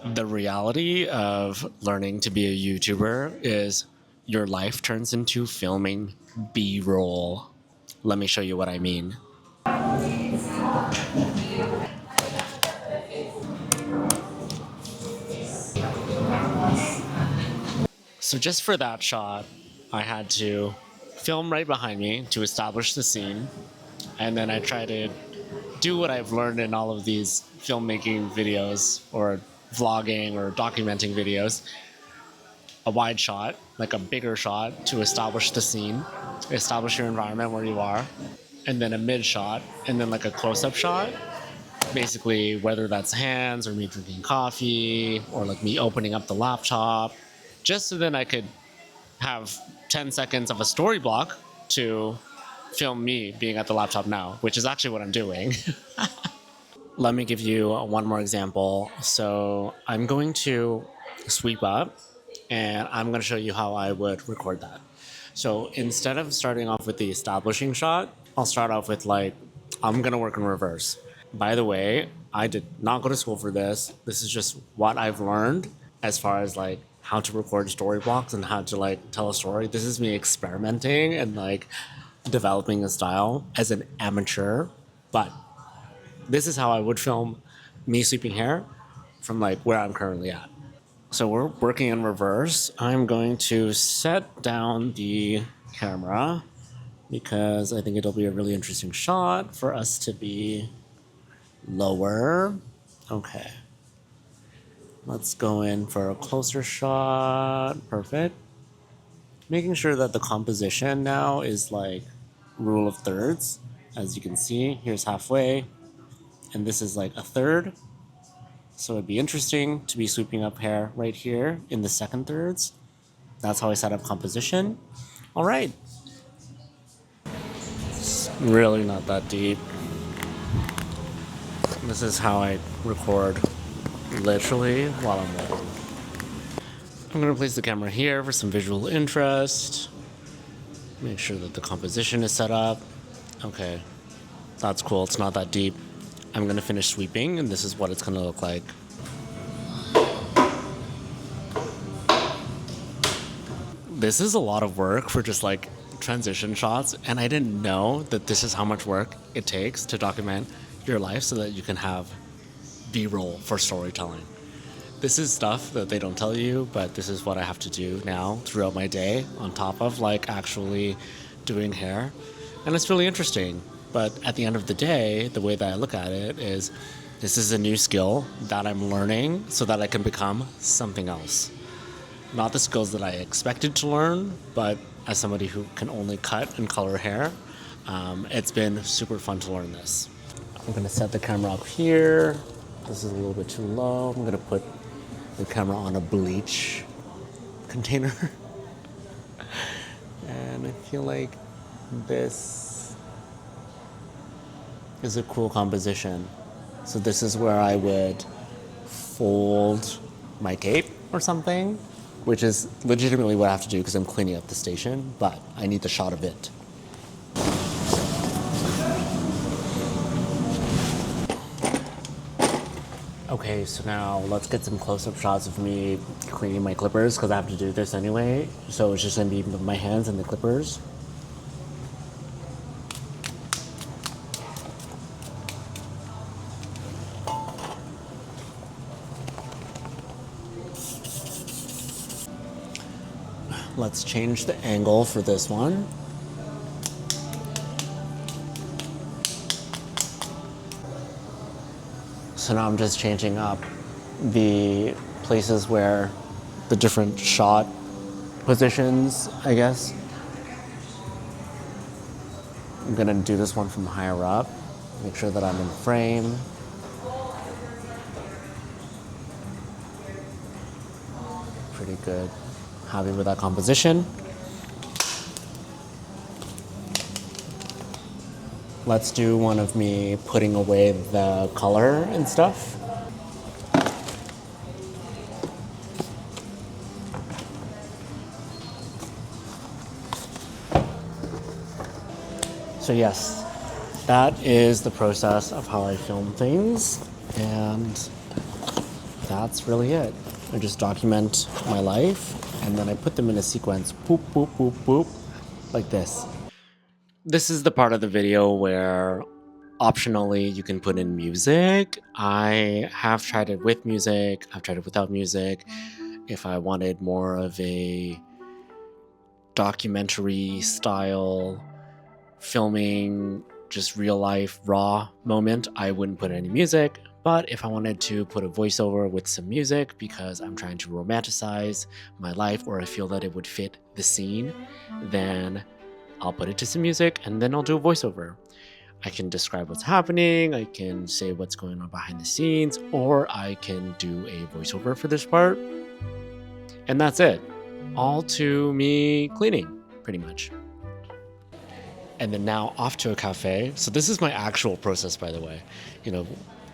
The reality of learning to be a YouTuber is your life turns into filming B roll. Let me show you what I mean. So, just for that shot, I had to film right behind me to establish the scene, and then I try to do what I've learned in all of these filmmaking videos or vlogging or documenting videos, a wide shot, like a bigger shot to establish the scene, establish your environment where you are, and then a mid shot, and then like a close up shot. Basically, whether that's hands or me drinking coffee or like me opening up the laptop, just so then I could have 10 seconds of a story block to film me being at the laptop now, which is actually what I'm doing. Let me give you one more example. So I'm going to sweep up and I'm going to show you how I would record that. So instead of starting off with the establishing shot, I'll start off with like, I'm going to work in reverse. By the way, I did not go to school for this. This is just what I've learned as far as like how to record story blocks and how to like tell a story. This is me experimenting and like developing a style as an amateur, but this is how I would film me sweeping hair from like where I'm currently at. So we're working in reverse. I'm going to set down the camera because I think it'll be a really interesting shot for us to be lower. Okay. Let's go in for a closer shot. Perfect. Making sure that the composition now is like rule of thirds. As you can see, here's halfway, and this is like a third. So it'd be interesting to be sweeping up hair right here in the second thirds. That's how I set up composition. All right. It's really not that deep. This is how I record literally while I'm working. I'm going to place the camera here for some visual interest. Make sure that the composition is set up. Okay, that's cool. It's not that deep. I'm going to finish sweeping, and this is what it's going to look like. This is a lot of work for just like transition shots, and I didn't know that this is how much work it takes to document your life so that you can have B-roll for storytelling. This is stuff that they don't tell you, but this is what I have to do now throughout my day on top of like actually doing hair. And it's really interesting. But at the end of the day, the way that I look at it is this is a new skill that I'm learning so that I can become something else. Not the skills that I expected to learn, but as somebody who can only cut and color hair, it's been super fun to learn this. I'm gonna set the camera up here. This is a little bit too low. I'm gonna put the camera on a bleach container. And I feel like this is a cool composition. So this is where I would fold my tape or something, which is legitimately what I have to do because I'm cleaning up the station, but I need the shot of it. Okay, so now let's get some close-up shots of me cleaning my clippers because I have to do this anyway. So it's just gonna be my hands and the clippers. Let's change the angle for this one. So now I'm just changing up the places where the different shot positions, I guess. I'm gonna do this one from higher up, make sure that I'm in frame. Pretty good. Happy with that composition. Let's do one of me putting away the color and stuff. So yes, that is the process of how I film things, and that's really it. I just document my life, and then I put them in a sequence, boop, boop, boop, boop, like this. This is the part of the video where optionally you can put in music. I have tried it with music, I've tried it without music. If I wanted more of a documentary style filming, just real life raw moment, I wouldn't put any music. But if I wanted to put a voiceover with some music because I'm trying to romanticize my life, or I feel that it would fit the scene, then I'll put it to some music and then I'll do a voiceover. I can describe what's happening, I can say what's going on behind the scenes, or I can do a voiceover for this part. And that's it. All to me cleaning, pretty much. And then now off to a cafe. So this is my actual process, by the way.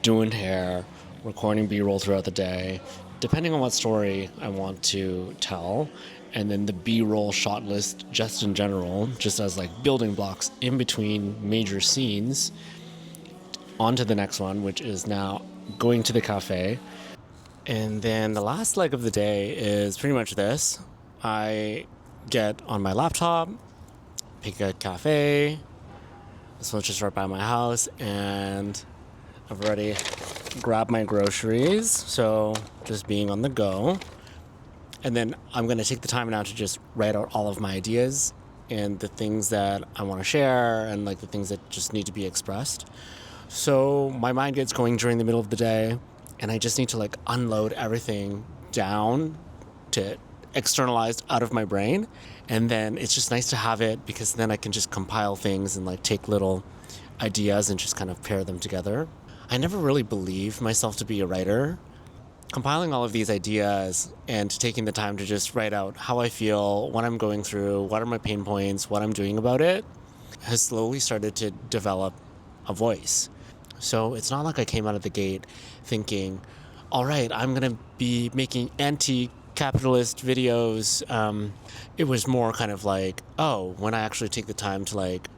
Doing hair, recording B-roll throughout the day, depending on what story I want to tell. And then the B-roll shot list just in general, just as like building blocks in between major scenes. On to the next one, which is now going to the cafe. And then the last leg of the day is pretty much this. I get on my laptop, pick a cafe. This one's just right by my house, and I've already grabbed my groceries, so just being on the go. And then I'm going to take the time now to just write out all of my ideas and the things that I want to share and like the things that just need to be expressed. So my mind gets going during the middle of the day, and I just need to like unload everything down to externalized out of my brain. And then it's just nice to have it because then I can just compile things and like take little ideas and just kind of pair them together. I never really believed myself to be a writer. Compiling all of these ideas and taking the time to just write out how I feel, what I'm going through, what are my pain points, what I'm doing about it, has slowly started to develop a voice. So it's not like I came out of the gate thinking, all right, I'm going to be making anti-capitalist videos. It was more kind of like, oh, when I actually take the time to like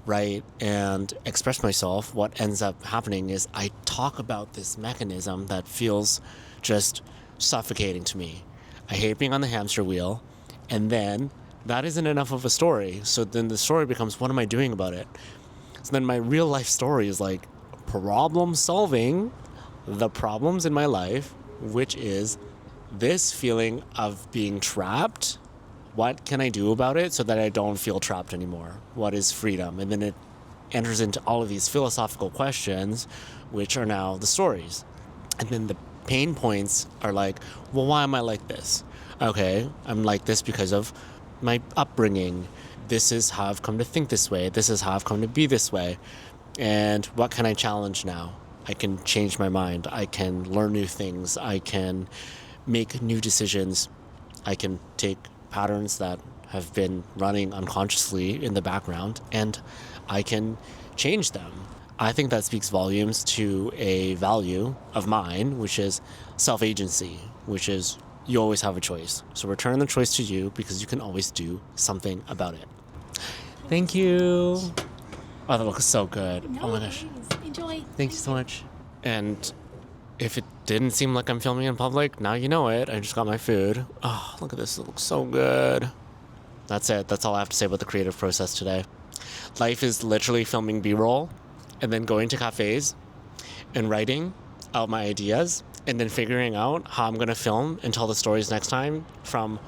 write and express myself, what ends up happening is I talk about this mechanism that feels just suffocating to me. I hate being on the hamster wheel, and then that isn't enough of a story. So then the story becomes, what am I doing about it? So then my real life story is like problem solving the problems in my life, which is this feeling of being trapped. What can I do about it so that I don't feel trapped anymore? What is freedom? And then it enters into all of these philosophical questions, which are now the stories. And then the pain points are like, well, why am I like this? Okay, I'm like this because of my upbringing. This is how I've come to think this way. This is how I've come to be this way. And what can I challenge now? I can change my mind. I can learn new things. I can make new decisions. I can take patterns that have been running unconsciously in the background, and I can change them. I think that speaks volumes to a value of mine, which is self-agency, which is you always have a choice. So return the choice to you because you can always do something about it. Thank you. Oh, that looks so good. No, oh my gosh. Enjoy. Thank you so much. And if it didn't seem like I'm filming in public, now you know it. I just got my food. Oh, look at this. It looks so good. That's it. That's all I have to say about the creative process today. Life is literally filming B-roll and then going to cafes and writing out my ideas and then figuring out how I'm going to film and tell the stories next time from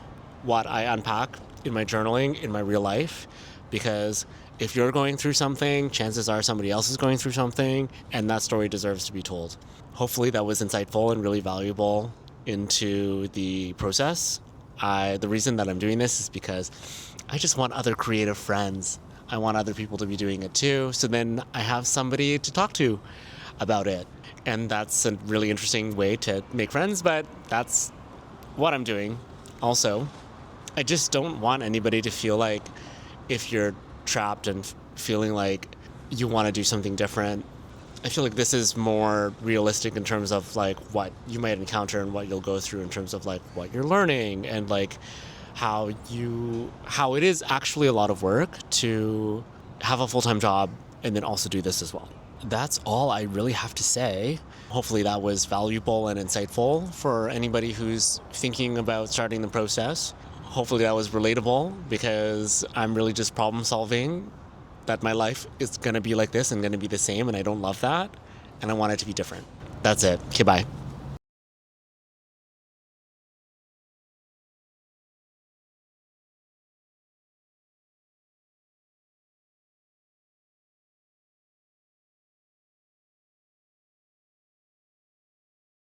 what I unpack in my journaling in my real life. Because if you're going through something, chances are somebody else is going through something, and that story deserves to be told. Hopefully that was insightful and really valuable into the process. The reason that I'm doing this is because I just want other creative friends. I want other people to be doing it too, so then I have somebody to talk to about it. And that's a really interesting way to make friends, but that's what I'm doing. Also, I just don't want anybody to feel like if you're trapped and feeling like you want to do something different. I feel like this is more realistic in terms of like what you might encounter and what you'll go through in terms of like what you're learning and like how it is actually a lot of work to have a full-time job and then also do this as well. that's all I really have to say. Hopefully, that was valuable and insightful for anybody who's thinking about starting the process. Hopefully, that was relatable because I'm really just problem solving that my life is going to be like this and going to be the same, and I don't love that, and I want it to be different. That's it. Okay, bye.